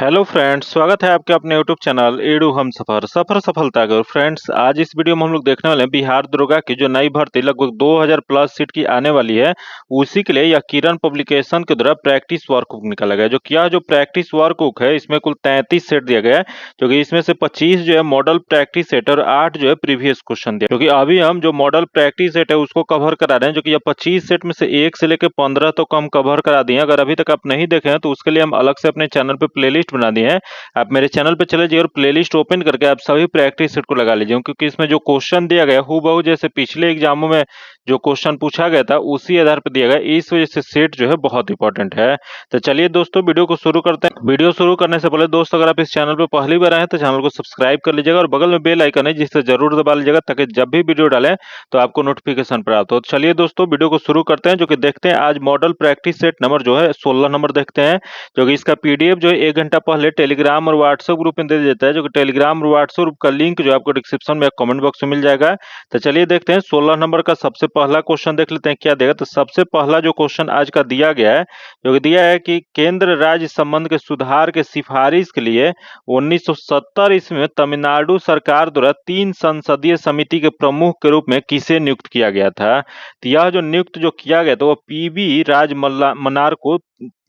Hello friends, स्वागत है आपके अपने यूट्यूब चैनल एडू हम सफर सफर सफलता का। और फ्रेंड्स, आज इस वीडियो में हम लोग देखने वाले हैं बिहार दरोगा की जो नई भर्ती लगभग 2000 प्लस सीट की आने वाली है, उसी के लिए यह किरण पब्लिकेशन के द्वारा प्रैक्टिस वर्कबुक निकाला गया है। जो प्रैक्टिस वर्कबुक है, इसमें कुल 33 सेट दिया गया है, जो कि इसमें से 25 जो है मॉडल प्रैक्टिस सेट और 8 जो है प्रीवियस क्वेश्चन दिया। क्योंकि अभी हम जो मॉडल प्रैक्टिस सेट है उसको कवर करा रहे हैं, जो कि यह 25 सेट में से 1 से लेकर 15 तो कम कवर करा दिए हैं। अगर अभी तक आप नहीं देखे हैं तो उसके लिए हम अलग से अपने चैनल पे प्लेलिस्ट बना दिए हैं। आप मेरे चैनल पे चले जाइए और प्लेलिस्ट ओपन करके आप सभी प्रैक्टिस सेट को लगा लीजिए, क्योंकि इसमें जो क्वेश्चन दिया गया हूबहू जैसे पिछले एग्जामों में जो क्वेश्चन पूछा गया था उसी आधार पर दिया गया। इस वजह से सेट जो है बहुत इंपॉर्टेंट है। तो चलिए दोस्तों, वीडियो को शुरू करते हैं। वीडियो शुरू करने से पहले दोस्तों, अगर आप इस चैनल पर पहली बार आए हैं तो चैनल को सब्सक्राइब कर लीजिएगा और बगल में बेल आइकन है जिसे जरूर दबा लीजिएगा, ताकि जब भी वीडियो डालें तो आपको नोटिफिकेशन प्राप्त हो। तो चलिए दोस्तों, वीडियो को शुरू करते हैं, जो कि देखते हैं आज मॉडल प्रैक्टिस सेट नंबर जो है 16 नंबर देखते हैं, जो कि इसका पीडीएफ जो है 1 घंटा पहले टेलीग्राम और व्हाट्सएप ग्रुप में दे देता है, जो कि टेलीग्राम और व्हाट्सएप ग्रुप का लिंक जो आपको डिस्क्रिप्शन में कमेंट बॉक्स में मिल जाएगा। तो चलिए देखते हैं 16 नंबर का सबसे पहला क्वेश्चन देख लेते हैं क्या देगा। तो सबसे पहला जो क्वेश्चन आज का दिया गया है, जो कि दिया है कि केंद्र राज्य संबंध के सुधार के सिफारिश के लिए 1970 ईस्वी में तमिलनाडु सरकार द्वारा 3 संसदीय समिति के प्रमुख के रूप में किसे नियुक्त किया गया था। तो यह जो नियुक्त जो किया गया था वो पीवी राज मन्नार को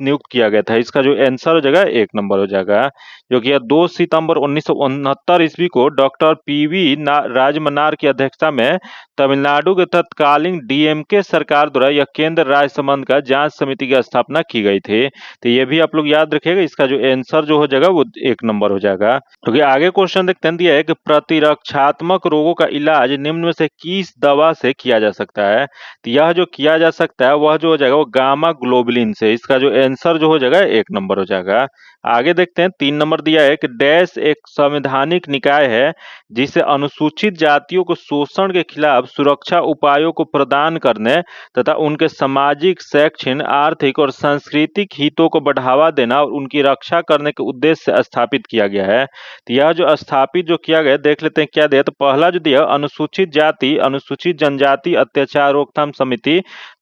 नियुक्त किया गया था। इसका जो आंसर हो जाएगा 1 नंबर हो जाएगा, जो कि 2 सितंबर 1969 ईस्वी को डॉक्टर पीवी राजमन्नार की अध्यक्षता में तमिलनाडु के तत्कालीन डीएमके सरकार द्वारा यह केंद्र राज्य संबंध का जांच समिति की स्थापना की गई थी। तो ये भी आप लोग याद रखिएगा। इसका जो आंसर जो हो जाएगा वो 1 नंबर हो जाएगा। क्योंकि आगे क्वेश्चन देखते हैं, दिया है कि प्रतिरक्षात्मक रोगों का इलाज निम्न में से किस दवा से किया जा सकता है। तो यह जो किया जा सकता है वह जो हो जाएगा वो गामा ग्लोबुलिन से। इसका जो आंसर जो हो जाएगा 1 नंबर हो जाएगा। आगे देखते हैं 3 नंबर दिया है कि डैश एक संवैधानिक निकाय है जिसे अनुसूचित जातियों को शोषण के खिलाफ सुरक्षा उपायों को प्रदान करने तथा उनके सामाजिक, शैक्षणिक, आर्थिक और सांस्कृतिक हितों को बढ़ावा देना और उनकी रक्षा करने के उद्देश्य से स्थापित किया गया है। तो यह जो स्थापित जो किया गया देख लेते हैं क्या दिया। तो पहला जो दिया अनुसूचित जाति अनुसूचित जनजाति अत्याचार रोकथाम समिति,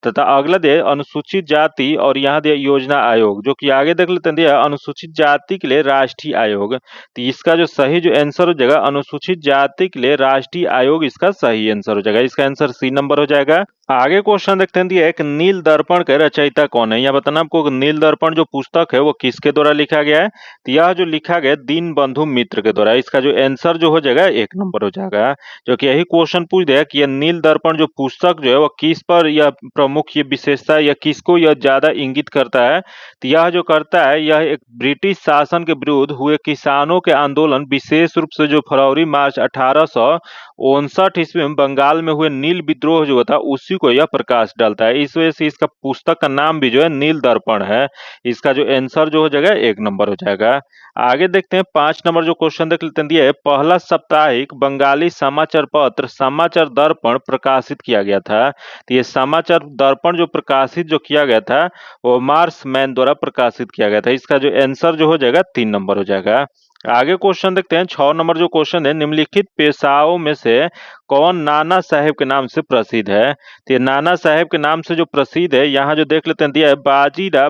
तथा अगला दिया अनुसूचित जाति और यहाँ दिया योजना आयोग, जो कि आगे देख लेते हैं दिया अनुसूचित जाति के लिए राष्ट्रीय आयोग। तो इसका जो सही जो आंसर हो जाएगा अनुसूचित जाति के लिए राष्ट्रीय आयोग, इसका सही आंसर हो जाएगा। इसका आंसर सी नंबर हो जाएगा। आगे क्वेश्चन देखते हैं, दिया एक नील दर्पण के रचयिता कौन है। यह बताना आपको नील दर्पण जो पुस्तक है वो किसके द्वारा लिखा गया है। तो यह जो लिखा गया दीनबंधु मित्र के द्वारा। इसका जो आंसर जो हो जाएगा 1 नंबर हो जाएगा, जो कि यही क्वेश्चन पूछ दिया कि यह नील दर्पण जो पुस्तक जो है वो किस पर यह प्रमुख ये विशेषता या किसको यह ज्यादा इंगित करता है। तो यह जो करता है यह एक ब्रिटिश शासन के विरुद्ध हुए किसानों के आंदोलन, विशेष रूप से जो फरवरी मार्च 1859 ईस्वी में बंगाल में हुए नील विद्रोह जो था उसी को यह प्रकाश डालता है। इस वजह से इसका पुस्तक का नाम भी जो है नील दर्पण है। इसका जो आंसर जो हो जाएगा 1 नंबर हो जाएगा। आगे देखते हैं 5 नंबर जो क्वेश्चन देख लेते हैं, दिया है पहला साप्ताहिक बंगाली समाचार पत्र समाचार दर्पण प्रकाशित किया गया था। तो ये समाचार दर्पण जो प्रकाशित जो किया गया था वो मार्स मैन द्वारा प्रकाशित किया गया था। इसका जो आंसर जो हो जाएगा 3 नंबर हो जाएगा। आगे क्वेश्चन देखते हैं 6 नंबर जो क्वेश्चन है, निम्नलिखित पेशाओं में से कौन नाना साहेब के नाम से प्रसिद्ध है। तो ये नाना साहेब के नाम से जो प्रसिद्ध है, यहाँ जो देख लेते हैं दिया है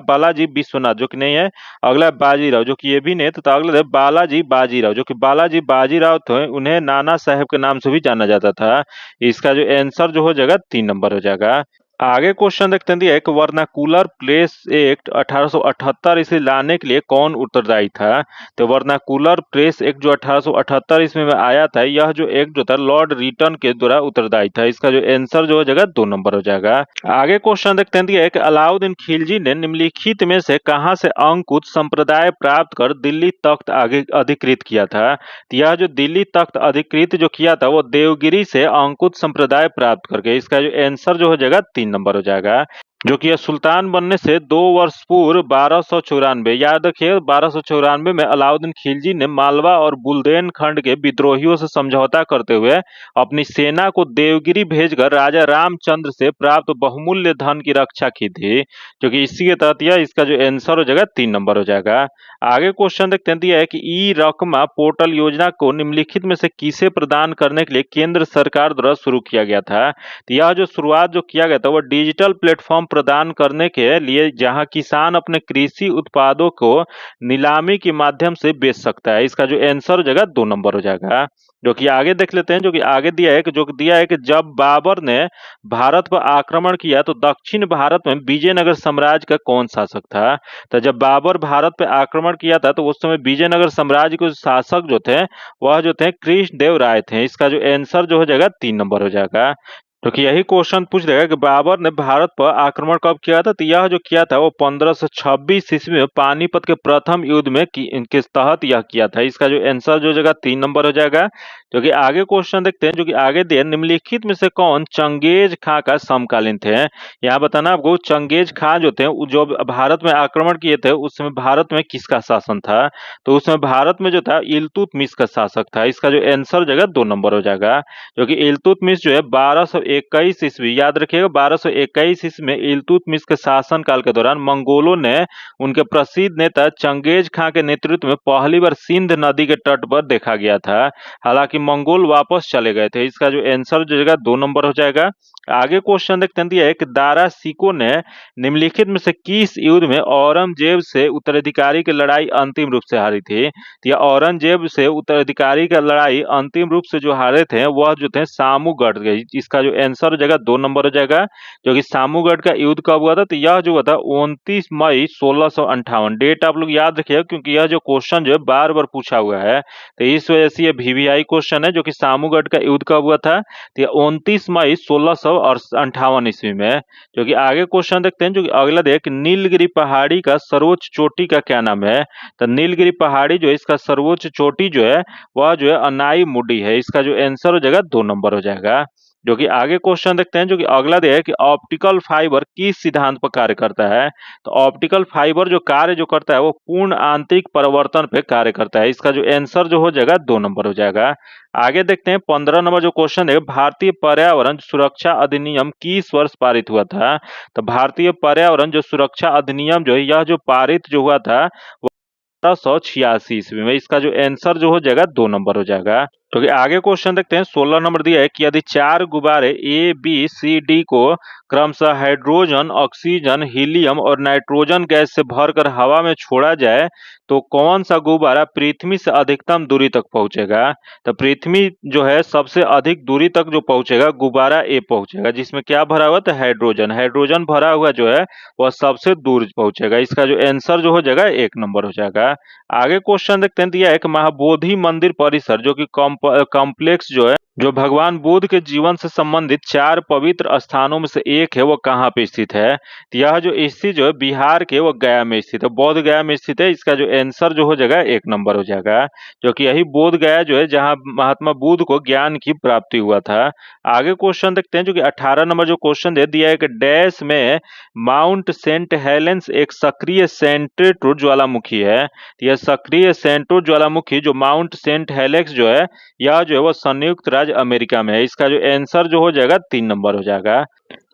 बालाजी विश्वनाथ, जो कि नहीं है। अगला है बाजीराव, जो कि ये भी नहीं है। तो अगला है बालाजी बाजीराव, जो कि बालाजी बाजीराव थे, उन्हें नाना साहेब के नाम से भी जाना जाता था। इसका जो आंसर जो हो जाएगा 3 नंबर हो जाएगा। आगे क्वेश्चन देखते हैं, दिया एक वर्नाकुलर प्रेस एक्ट 1878 इसे लाने के लिए कौन उत्तरदायी था। तो वर्नाकुलर प्रेस एक्ट जो 1878 ईस्वी में आया था, यह जो एक्ट जो था लॉर्ड रिटन के द्वारा उत्तरदायी था। इसका जो आंसर जो हो जाएगा 2 नंबर हो जाएगा। आगे क्वेश्चन देखते हैं, दिया एक अलाउद्दीन खिलजी ने निम्नलिखित में से कहां से अंकुश संप्रदाय प्राप्त कर दिल्ली तख्त आगे अधिकृत किया था। तो यह जो दिल्ली तख्त अधिकृत जो किया था वो देवगिरी से अंकुश संप्रदाय प्राप्त करके। इसका जो आंसर जो हो जाएगा 3 नंबर हो जाएगा, जो कि यह सुल्तान बनने से 2 वर्ष पूर्व 1294, याद रखिए 1294 में अलाउद्दीन खिलजी ने मालवा और बुंदेलखंड के विद्रोहियों से समझौता करते हुए अपनी सेना को देवगिरी भेजकर राजा रामचंद्र से प्राप्त बहुमूल्य धन की रक्षा की थी, जो कि इसी के तहत यह इसका जो आंसर हो जाएगा 3 नंबर हो जाएगा। आगे क्वेश्चन देखते हैं, दिया है कि ई रकमा पोर्टल योजना को निम्नलिखित में से किसे प्रदान करने के लिए केंद्र सरकार द्वारा शुरू किया गया था। तो यह जो शुरुआत जो किया गया था वह डिजिटल प्लेटफॉर्म प्रदान करने के लिए जहां किसान अपने कृषि उत्पादों को नीलामी के माध्यम से बेच सकता है। इसका जो आंसर हो जाएगा 2 नंबर हो जाएगा। जो कि आगे देख लेते हैं, जो कि आगे दिया है कि जब बाबर ने भारत पर आक्रमण किया तो दक्षिण भारत में विजयनगर साम्राज्य का कौन शासक था। तो जब बाबर भारत पे आक्रमण किया था तो उस समय विजयनगर साम्राज्य के शासक जो थे वह जो थे कृष्णदेव राय थे। इसका जो आंसर जो हो जाएगा 3 नंबर हो जाएगा। क्योंकि यही क्वेश्चन पूछ रहेगा कि बाबर ने भारत पर आक्रमण कब किया था। तो यह जो किया था वो 1526 ईस्वी में पानीपत के प्रथम युद्ध में इनके तहत यह किया था। इसका जो आंसर जो जगह 3 नंबर हो जाएगा। जो कि आगे क्वेश्चन देखते हैं, जो कि आगे दिए निम्नलिखित में से कौन चंगेज खां का समकालीन थे। यहाँ बताना आपको, चंगेज खां जो थे जो भारत में आक्रमण किए थे उस समय भारत में किसका शासन था। तो उसमें भारत में जो था इल्तुतमिश का शासक था। इसका जो आंसर जगह 2 नंबर हो जाएगा। जो कि इल्तुतमिश जो है 1221 ईस्वी, याद रखिएगा 1221 ईस्वी में इल्तुतमिश के शासनकाल के दौरान मंगोलों ने उनके प्रसिद्ध नेता चंगेज खां के नेतृत्व में पहली बार सिंध नदी के तट पर देखा गया था। हालांकि मंगोल वापस चले गए थे। इसका जो आंसर जो जगह 2 नंबर हो जाएगा। आगे क्वेश्चन देखते हैं, दिया है कि दारा सिको ने निम्नलिखित में से किस युद्ध में औरंगजेब से उत्तराधिकारी की लड़ाई अंतिम रूप से हारी थी। तो यह औरंगजेब से उत्तराधिकारी का लड़ाई अंतिम रूप से जो हारे थे वह जो थे सामूगढ़ के। इसका जो आंसर हो जाएगा 2 नंबर हो जाएगा। जो कि सामूगढ़ का युद्ध कब हुआ था। तो यह जो हुआ था 29 मई 1658। डेट आप लोग याद रखिएगा क्योंकि यह जो क्वेश्चन जो है बार बार पूछा हुआ है। तो इस वजह से यह VVI क्वेश्चन है। जो कि सामूगढ़ का युद्ध कब हुआ था। तो यह 29 मई 1658 ईस्वी में। जो कि आगे क्वेश्चन देखते हैं, जो कि अगला देख नीलगिरी पहाड़ी का सर्वोच्च चोटी का क्या नाम है। तो नीलगिरी पहाड़ी जो है इसका सर्वोच्च चोटी जो है वह जो है अनाई मुडी है। इसका जो आंसर हो जाएगा 2 नंबर हो जाएगा। जो कि आगे क्वेश्चन देखते हैं, जो कि अगला है कि ऑप्टिकल फाइबर किस सिद्धांत पर कार्य करता है। तो ऑप्टिकल फाइबर जो कार्य जो करता है वो पूर्ण आंतरिक परिवर्तन पे कार्य करता है। इसका जो आंसर जो हो जाएगा 2 नंबर हो जाएगा। आगे देखते हैं 15 नंबर जो क्वेश्चन है, भारतीय पर्यावरण सुरक्षा अधिनियम किस वर्ष पारित हुआ था। तो भारतीय पर्यावरण जो सुरक्षा अधिनियम जो है यह जो पारित जो हुआ था 1886 ईस्वी में। इसका जो आंसर जो हो जाएगा 2 नंबर हो जाएगा। तो आगे क्वेश्चन देखते हैं 16 नंबर दिया है कि यदि 4 गुब्बारे ABCD को क्रमशः हाइड्रोजन, ऑक्सीजन, हीलियम और नाइट्रोजन गैस से भरकर हवा में छोड़ा जाए तो कौन सा गुब्बारा पृथ्वी से अधिकतम दूरी तक पहुंचेगा। तो पृथ्वी जो है सबसे अधिक दूरी तक जो पहुंचेगा गुब्बारा A पहुंचेगा, जिसमें क्या भरा हुआ था हाइड्रोजन। हाइड्रोजन भरा हुआ जो है वह सबसे दूर पहुंचेगा। इसका जो आंसर जो हो जाएगा 1 नंबर हो जाएगा। आगे क्वेश्चन देखते हैं, दिया है कि महाबोधि मंदिर परिसर जो कि कॉम्प्लेक्स जो है जो भगवान बुद्ध के जीवन से संबंधित 4 पवित्र स्थानों में से एक है वो कहाँ पे स्थित है। तो यह जो स्थित जो है बिहार के वो गया में स्थित है, बोध गया में स्थित है। इसका जो आंसर जो हो जाएगा 1 नंबर हो जाएगा। जो कि यही बोध गया जो है जहाँ महात्मा बुद्ध को ज्ञान की प्राप्ति हुआ था। आगे क्वेश्चन देखते हैं, जो कि 18 नंबर जो क्वेश्चन दे दिया है कि डैश में माउंट सेंट हेलेंस एक सक्रिय सेंट्रोइड ज्वालामुखी है। तो यह सक्रिय सेंट्रोइड ज्वालामुखी जो माउंट सेंट हेलेक्स जो है यह जो है वो संयुक्त राज्य अमेरिका में है। इसका जो आंसर जो हो जाएगा 3 नंबर हो जाएगा।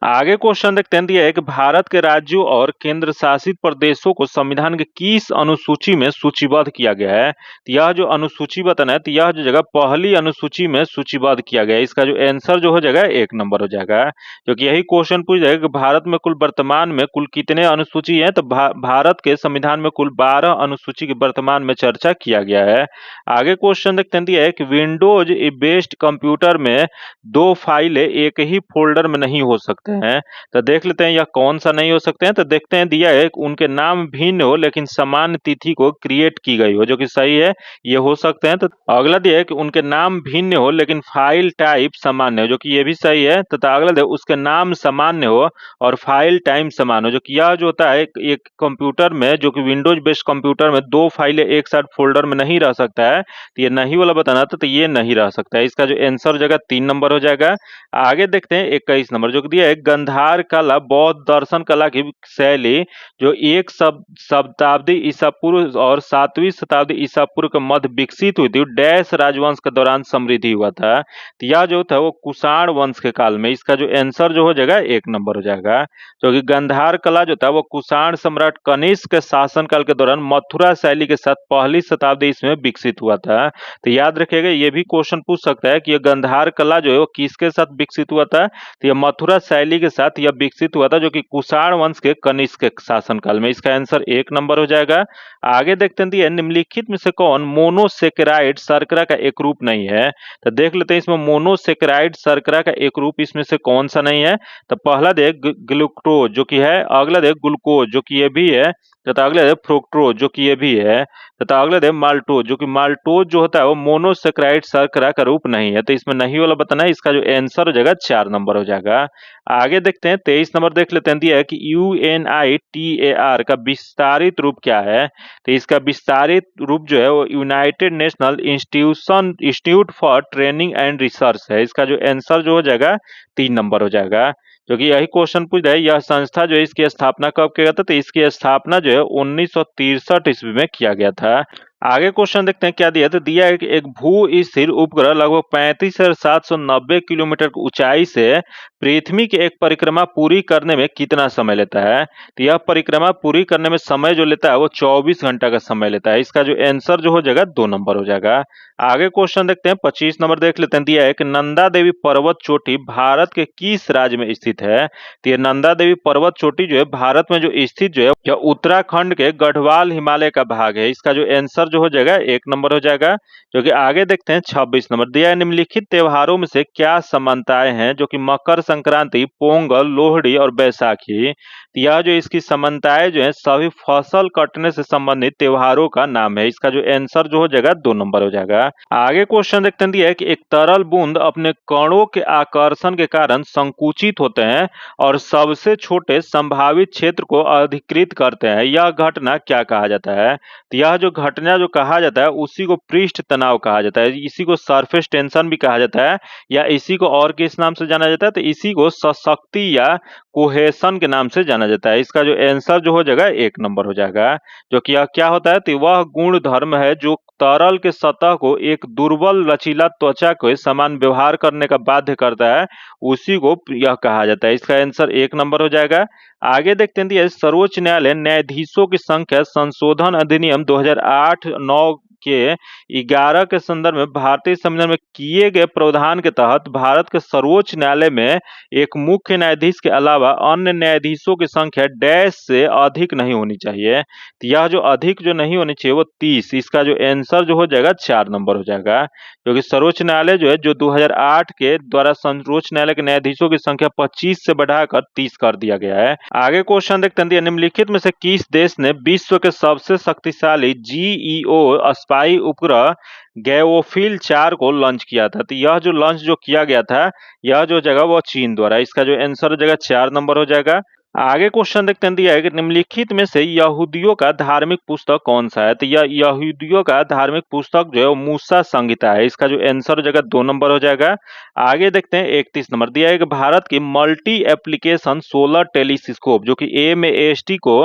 आगे क्वेश्चन देखते हैं, दिया है कि भारत के राज्यों और केंद्र शासित प्रदेशों को संविधान के किस अनुसूची में सूचीबद्ध किया गया है। तो यह जो अनुसूची बताना है, तो यह जो जगह पहली अनुसूची में सूचीबद्ध किया गया है। इसका जो आंसर जो हो जाएगा 1 नंबर हो जाएगा। क्योंकि यही क्वेश्चन पूछ जाएगा कि भारत में कुल वर्तमान में कुल कितने अनुसूची है। तो भारत के संविधान में कुल 12 अनुसूची की वर्तमान में चर्चा किया गया है। आगे क्वेश्चन देखते हैं, दिया है कि विंडोज बेस्ड कंप्यूटर में 2 फाइलें एक ही फोल्डर में नहीं हो सकते हैं। तो देख लेते हैं यह कौन सा नहीं हो सकते हैं। तो देखते हैं, दिया है उनके नाम भिन्न हो लेकिन समान तिथि को क्रिएट की गई हो, जो कि सही है, ये हो सकते हैं। तो अगला दिया है कि उनके नाम भिन्न हो लेकिन फाइल टाइप सामान्य हो, जो कि ये भी सही है। तो अगला दिया उसके नाम सामान्य हो और फाइल टाइप समान हो, जो कि यह जो होता है एक कंप्यूटर में जो कि विंडोज बेस्ड कंप्यूटर में 2 फाइलें एक साथ फोल्डर में नहीं रह सकता है। तो ये नहीं वाला बताना था, तो ये नहीं रह सकता है। इसका जो आंसर हो जाएगा 3 नंबर हो जाएगा। आगे देखते हैं 21 नंबर जो दिया है, गंधार कला बौद्ध दर्शन कला की शैली जो एक शताब्दी ईसा पूर्व और 7वीं शताब्दी ईसा पूर्व के मध्य विकसित हुई थी डैश राजवंश के दौरान समृद्धि हुआ था। तो यह जो था वो कुषाण वंश के काल में। इसका जो आंसर जो हो जाएगा 1 नंबर हो जाएगा। क्योंकि गंधार कला जो था वो कुषाण सम्राट कनिष्क के शासनकाल के दौरान मथुरा शैली के साथ पहली शताब्दी इसमें विकसित हुआ था। तो याद रखिएगा ये भी क्वेश्चन पूछ सकता है कि ये गंधार कला जो है वो किसके साथ विकसित हुआ था। तो ये मथुरा शैली शैली के साथ यह विकसित हुआ था, जो कि कुषाण वंश के कनिष्क के शासनकाल में। इसका आंसर 1 नंबर हो जाएगा। आगे देखते हैं दिया निम्नलिखित में से कौन मोनोसेकेराइड शर्करा का एक रूप नहीं है। तो देख लेते हैं इसमें मोनोसेकेराइड शर्करा का एक रूप इसमें से कौन सा नहीं है। तो पहला देख ग्लूकोज जो कि है, अगला देख ग्लूकोज जो कि ये भी है, तथा अगला देख फ्रुक्टोज जो कि ये भी है, तथा अगला देख माल्टोज जो कि माल्टोज जो होता है वो मोनोसेकेराइड शर्करा का रूप नहीं है। तो इसमें नहीं वाला बताना है। इसका जो आंसर हो जाएगा 4 नंबर हो जाएगा। आगे देखते हैं 23 नंबर देख लेते हैं। दिया है कि UNITAR का विस्तारित रूप क्या है। तो इसका विस्तारित रूप जो है वो United national institute for training and research है। इसका जो आंसर जो हो जाएगा 3 नंबर हो जाएगा। क्योंकि यही क्वेश्चन पूछ रहा है, यह संस्था जो है इसकी स्थापना कब किया गया था। तो इसकी स्थापना जो है 1963 ईस्वी में किया गया था। आगे क्वेश्चन देखते हैं क्या दिया। तो दिया है कि एक भू स्थिर उपग्रह लगभग 35,790 किलोमीटर की ऊंचाई से पृथ्वी की एक परिक्रमा पूरी करने में कितना समय लेता है। तो यह परिक्रमा पूरी करने में समय जो लेता है वो 24 घंटा का समय लेता है। इसका जो आंसर जो हो जाएगा 2 नंबर हो जाएगा। आगे क्वेश्चन देखते हैं 25 नंबर देख लेते हैं। दिया है कि नंदा देवी पर्वत चोटी भारत के किस राज्य में स्थित है। तो ये नंदा देवी पर्वत चोटी जो है भारत में जो स्थित जो है यह उत्तराखंड के गढ़वाल हिमालय का भाग है। इसका जो आंसर जो हो जाएगा 1 नंबर हो जाएगा। जो कि आगे देखते हैं 26 नंबर। दिया है निम्नलिखित त्योहारों में से क्या समानताएं हैं, जो कि मकर संक्रांति, पोंगल, लोहड़ी और बैसाखी। तो यह जो इसकी समानताएं जो है सभी फसल कटने से संबंधित त्योहारों का नाम है। इसका जो आंसर जो हो जाएगा 2 नंबर हो जाएगा। आगे क्वेश्चन देखते हैं। दिया है कि एक तरल बूंद अपने कणों के आकर्षण के कारण संकुचित होते हैं और सबसे छोटे संभावित क्षेत्र को अधिकृत करते हैं। यह घटना क्या कहा जाता है। तो यह जो घटना जो कहा जाता है उसी को पृष्ठ तनाव कहा जाता है। इसी को सरफेस टेंशन भी कहा जाता है, या इसी को और किस नाम से जाना जाता है। तो इसी को सशक्ति या कोहेशन के नाम से जाना जाता है। इसका जो आंसर जो हो जाएगा 1 नंबर हो जाएगा। जो कि यह क्या होता है। तो वह गुण धर्म है जो तरल के सतह को एक दुर्बल लचीला त्वचा के समान व्यवहार करने का बाध्य करता है, उसी को यह कहा जाता है। इसका आंसर 1 नंबर हो जाएगा। आगे देखते हैं सर्वोच्च न्यायालय न्यायाधीशों की संख्या संशोधन अधिनियम 2008-9 के 11 के संदर्भ में भारतीय संविधान में किए गए प्रावधान के तहत भारत के सर्वोच्च न्यायालय में एक मुख्य न्यायाधीश के अलावा अन्य न्यायाधीशों की संख्या डैश से अधिक नहीं होनी चाहिए। तो यह जो अधिक जो नहीं होनी चाहिए वो 30। इसका जो आंसर जो हो जाएगा 4 नंबर हो जाएगा। क्योंकि सर्वोच्च न्यायालय जो है जो 2008 के द्वारा सर्वोच्च न्यायालय के न्यायाधीशों की संख्या 25 से बढ़ाकर 30 कर दिया गया है। आगे क्वेश्चन देखते हैं। निम्नलिखित में से किस देश ने विश्व के सबसे शक्तिशाली GEO स्पाई उपग्रह गैओफिल 4 को लॉन्च किया था। तो यह जो लॉन्च जो किया गया था यह जो जगह वो चीन द्वारा। इसका जो आंसर हो जाएगा 4 नंबर हो जाएगा। आगे क्वेश्चन देखते हैं। दिया है कि निम्नलिखित में से यहूदियों का धार्मिक पुस्तक कौन सा है। तो यह यहूदियों का धार्मिक पुस्तक जो है वो मूसा संहिता है। इसका जो आंसर हो जाएगा 2 नंबर हो जाएगा। आगे देखते हैं 31 नंबर। दिया है कि भारत की मल्टी एप्लीकेशन सोलर टेलीस्कोप जो कि MAST को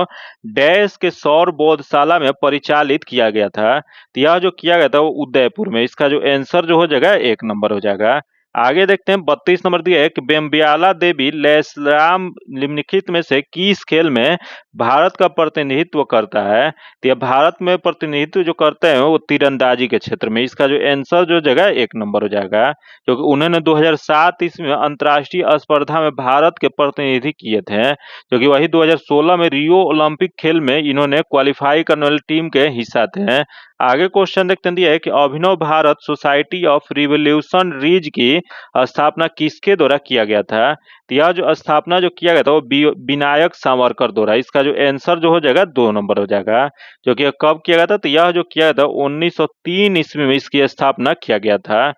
डैश के सौर बौद्धशाला में परिचालित किया गया था। तो यह जो किया गया था वो उदयपुर में। इसका जो आंसर जो हो जाएगा 1 नंबर हो जाएगा। आगे देखते हैं 32 नंबर। दिया है कि बेम्बियाला देवी लैसराम निम्नलिखित में से किस खेल में भारत का प्रतिनिधित्व करता है। तो यह भारत में प्रतिनिधित्व जो करते हैं वो तीरंदाजी के क्षेत्र में। इसका जो आंसर जो जगह 1 नंबर हो जाएगा। क्योंकि उन्होंने 2007 ईस्वी में अंतर्राष्ट्रीय स्पर्धा में भारत के प्रतिनिधि किए थे, जो कि वही 2016 में रियो ओलंपिक खेल में इन्होंने क्वालिफाई करने वाली टीम के हिस्सा थे। आगे क्वेश्चन देखते हैं। दिया है कि अभिनव भारत सोसाइटी ऑफ रिवोल्यूशन रीज की स्थापना किसके द्वारा किया गया था। तो यह जो स्थापना जो किया गया था वो विनायक सावरकर द्वारा। इसका जो आंसर जो हो जाएगा 2 नंबर हो जाएगा। जो कि कब किया गया था। तो यह जो किया गया था 1903 ईस्वी में इसकी स्थापना किया गया था।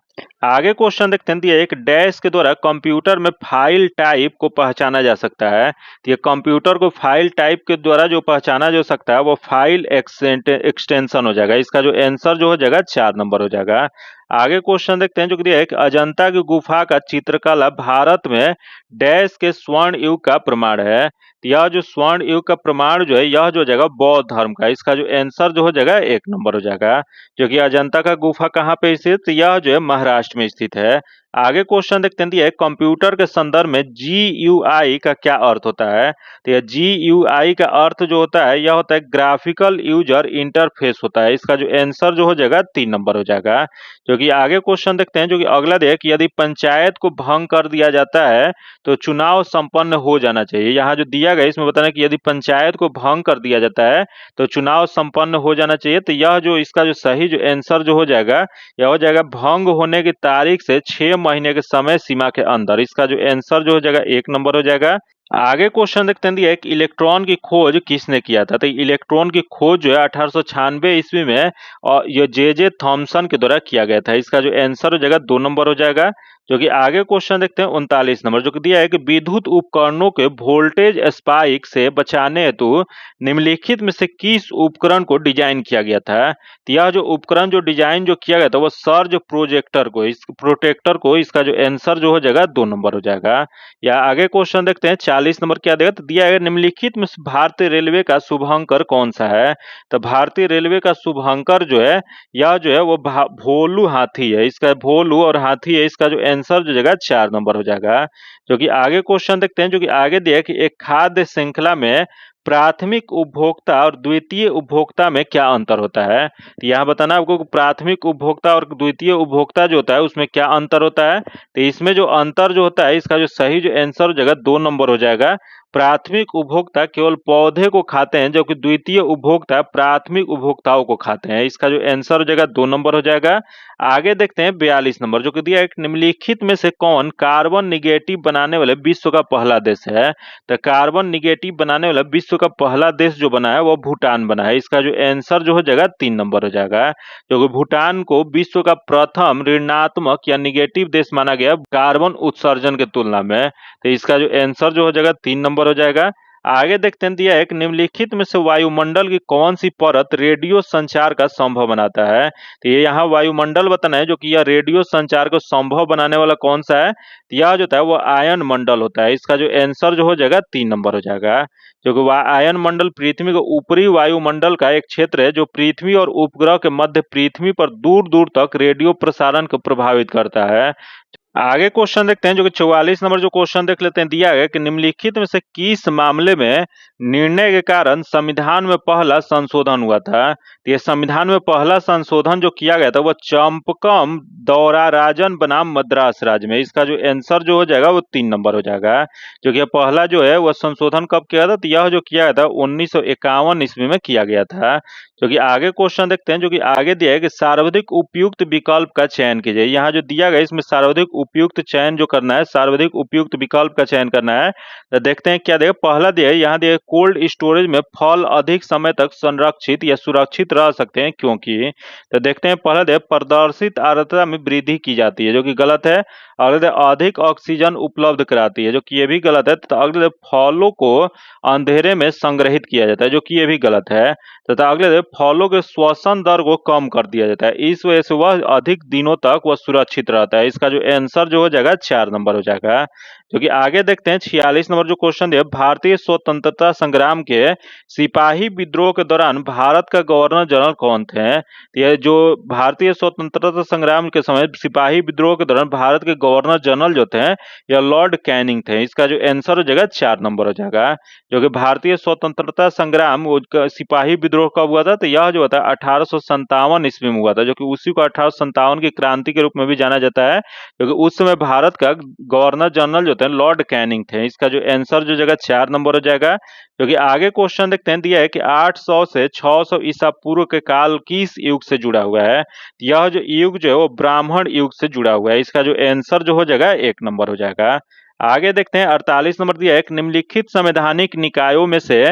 आगे क्वेश्चन देखते हैं। दिया एक डैश के द्वारा कंप्यूटर में फाइल टाइप को पहचाना जा सकता है। तो ये कंप्यूटर को फाइल टाइप के द्वारा जो पहचाना जा सकता है वो फाइल एक्सटेंशन हो जाएगा। इसका जो आंसर जो हो जाएगा 4 नंबर हो जाएगा। आगे क्वेश्चन देखते हैं जो दिया है कि अजंता की गुफा का चित्रकला भारत में डैश के स्वर्ण युग का प्रमाण है। तो यह जो स्वर्ण युग का प्रमाण जो है यह जो हो जाएगा बौद्ध धर्म का। इसका जो आंसर जो हो जाएगा 1 नंबर हो जाएगा। जो कि अजंता का गुफा कहाँ पे स्थित। यह जो है महाराष्ट्र में स्थित है। आगे क्वेश्चन देखते हैं, दिया है कंप्यूटर के संदर्भ में GUI का क्या अर्थ होता है। तो यह GUI का अर्थ जो होता है यह होता है ग्राफिकल यूजर इंटरफेस होता है। इसका जो आंसर जो हो जाएगा 3 नंबर हो जाएगा। जो कि आगे क्वेश्चन देखते हैं, जो कि अगला देख कि यदि पंचायत को भंग कर दिया जाता है तो चुनाव संपन्न हो जाना चाहिए। यहाँ जो दिया गया इसमें बताना कि यदि पंचायत को भंग कर दिया जाता है तो चुनाव संपन्न हो जाना चाहिए। तो यह जो इसका जो सही जो आंसर जो हो जाएगा यह हो जाएगा भंग होने की तारीख से 6 महीने के समय सीमा के अंदर। इसका जो आंसर जो हो जाएगा 1 नंबर हो जाएगा। आगे क्वेश्चन देखते हैं, दिया है कि इलेक्ट्रॉन की खोज किसने किया था। तो इलेक्ट्रॉन की खोज जो है 1896 ईस्वी में और ये जे थॉमसन के द्वारा किया गया था। इसका जो आंसर हो जाएगा 2 नंबर हो जाएगा। जो कि आगे क्वेश्चन देखते हैं 39 नंबर, जो कि दिया है कि विद्युत उपकरणों के वोल्टेज स्पाइक से बचाने हेतु निम्नलिखित में से किस उपकरण को डिजाइन किया गया था। तो यह जो उपकरण जो डिजाइन जो किया गया था वो सर्ज प्रोटेक्टर को इसका जो आंसर जो हो जाएगा 2 नंबर हो जाएगा। या आगे क्वेश्चन देखते हैं 40 नंबर क्या देगा। तो दिया है निम्नलिखित में से भारतीय रेलवे का शुभंकर कौन सा है। तो भारतीय रेलवे का शुभंकर जो है यह जो है वो भोलू हाथी है। इसका भोलू और हाथी है। इसका जो आंसर जो जाएगा 4 नंबर हो जाएगा। जो कि आगे क्वेश्चन देखते हैं, जो कि आगे दिया है कि एक खाद्य श्रृंखला में प्राथमिक उपभोक्ता और द्वितीय उपभोक्ता में क्या अंतर होता है। तो यहाँ बताना आपको प्राथमिक उपभोक्ता और द्वितीय उपभोक्ता जो होता है उसमें क्या अंतर होता है। तो इसमें जो अंतर जो होता है इसका जो सही जो आंसर हो जाएगा 2 नंबर हो जाएगा। प्राथमिक उपभोक्ता केवल पौधे को खाते हैं, जबकि द्वितीय उपभोक्ता प्राथमिक उपभोक्ताओं को खाते हैं। इसका जो आंसर हो जाएगा 2 नंबर हो जाएगा। आगे देखते हैं 42 नंबर, जो कि दिया है निम्नलिखित में से कौन कार्बन निगेटिव बनाने वाले विश्व का पहला देश है। तो कार्बन निगेटिव बनाने वाला विश्व का पहला देश जो बना है वो भूटान बना है। इसका जो आंसर जो हो जाएगा 3 नंबर हो जाएगा। जो कि भूटान को विश्व का प्रथम ऋणात्मक या निगेटिव देश माना गया कार्बन उत्सर्जन के तुलना में। तो इसका जो आंसर जो हो जाएगा 3 नंबर हो जाएगा। आगे देखते हैं, दिया है कि निम्नलिखित में से वायुमंडल की कौन सी परत रेडियो संचार का संभव बनाता है। तो ये यहाँ वायुमंडल बताना है, जो कि यह रेडियो संचार को संभव बनाने वाला कौन सा है। तो यह जो होता है वो आयन मंडल होता है। इसका जो आंसर जो हो जाएगा 3 नंबर हो जाएगा। जो कि आयन मंडल पृथ्वी के ऊपरी वायुमंडल का एक क्षेत्र है जो पृथ्वी और उपग्रह के मध्य पृथ्वी पर दूर दूर तक रेडियो प्रसारण को प्रभावित करता है। आगे क्वेश्चन देखते हैं, जो कि 44 नंबर जो क्वेश्चन देख लेते हैं, दिया है कि निम्नलिखित में से किस मामले में निर्णय के कारण संविधान में पहला संशोधन हुआ था। तो ये संविधान में पहला संशोधन जो किया गया था वो चंपकम दौराराजन बनाम मद्रास राज्य में। इसका जो आंसर जो हो जाएगा वो 3 नंबर हो जाएगा। जो कि पहला जो है वह संशोधन कब किया था। तो यह जो किया गया था 1951 ईस्वी में किया गया था। जो कि आगे क्वेश्चन देखते हैं, जो कि आगे दिया है कि सर्वाधिक उपयुक्त विकल्प का चयन कीजिए। यहाँ जो दिया गया इसमें सर्वाधिक उपयुक्त चयन जो करना है, सर्वाधिक उपयुक्त विकल्प का चयन करना है। तो देखते हैं क्या देगा। पहला दिया है, यहाँ दिया कोल्ड स्टोरेज में फल अधिक समय तक संरक्षित या सुरक्षित रह सकते हैं क्योंकि। तो देखते हैं पहला दिया प्रदर्शित आर्द्रता में वृद्धि की जाती है, जो कि गलत है। अगले अधिक ऑक्सीजन उपलब्ध कराती है, जो कि ये भी गलत है। तो अगले फलों को अंधेरे में संग्रहित किया जाता है, जो कि ये भी गलत है। तथा अगले फलों के श्वसन दर को कम कर दिया जाता है, इस वजह से वह अधिक दिनों तक वह सुरक्षित रहता है। इसका जो आंसर जो हो जाएगा 4 नंबर हो जाएगा। जो कि आगे देखते हैं 46 नंबर जो क्वेश्चन है, भारतीय स्वतंत्रता संग्राम के सिपाही विद्रोह के दौरान भारत का गवर्नर जनरल कौन थे। यह जो भारतीय स्वतंत्रता संग्राम के समय सिपाही विद्रोह के दौरान भारत के गवर्नर जनरल जो थे यह लॉर्ड कैनिंग थे। इसका जो आंसर हो जाएगा 4 नंबर हो जाएगा। जो कि भारतीय स्वतंत्रता संग्राम सिपाही विद्रोह कब हुआ था। तो यह जो होता है 1857 ईस्वी में हुआ था, जो कि उसी को 1857 की क्रांति के रूप में भी जाना जाता है, क्योंकि उस समय भारत का गवर्नर जनरल जो थे लॉर्ड कैनिंग थे। इसका जो आंसर जो जगह 4 नंबर हो जाएगा। जो कि आगे क्वेश्चन देखते हैं, दिया है कि 800 से 600 ईसा पूर्व के काल किस युग से जुड़ा हुआ है। यह जो युग जो है वो ब्राह्मण युग से जुड़ा हुआ है। इसका जो आंसर जो हो जाएगा 1 नंबर हो जाएगा। आगे देखते हैं 48 नंबर दिया है कि निम्नलिखित संवैधानिक निकायों में से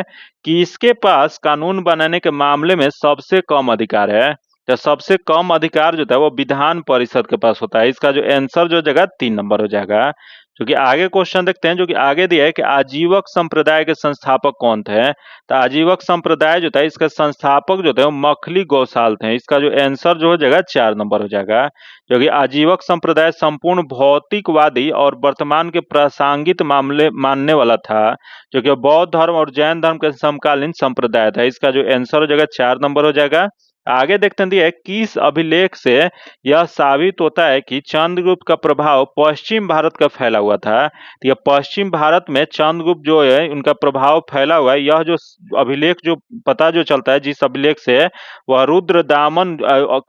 किसके पास कानून बनाने के मामले में सबसे कम अधिकार है। तो सबसे कम अधिकार जो था वो विधान परिषद के पास होता है। इसका जो आंसर जो जगह 3 नंबर हो जाएगा। जो कि आगे क्वेश्चन देखते हैं, जो कि आगे दिया है कि आजीवक संप्रदाय के संस्थापक कौन थे। तो आजीवक संप्रदाय जो था इसका संस्थापक जो थे वो मखली गौसाल थे। इसका जो आंसर जो हो जाएगा 4 नंबर हो जाएगा। जो कि आजीवक संप्रदाय संपूर्ण भौतिकवादी और वर्तमान के प्रासंगिक मामले मानने वाला था, जो कि बौद्ध धर्म और जैन धर्म के समकालीन संप्रदाय था। इसका जो आंसर हो जाएगा 4 नंबर हो जाएगा। आगे देखते हैं दिया है, किस अभिलेख से यह साबित होता है कि चंद्रगुप्त का प्रभाव पश्चिम भारत का फैला हुआ था। तो यह पश्चिम भारत में चंद्रगुप्त जो है उनका प्रभाव फैला हुआ है, यह जो अभिलेख जो पता जो चलता है जिस अभिलेख से, वह रुद्रदामन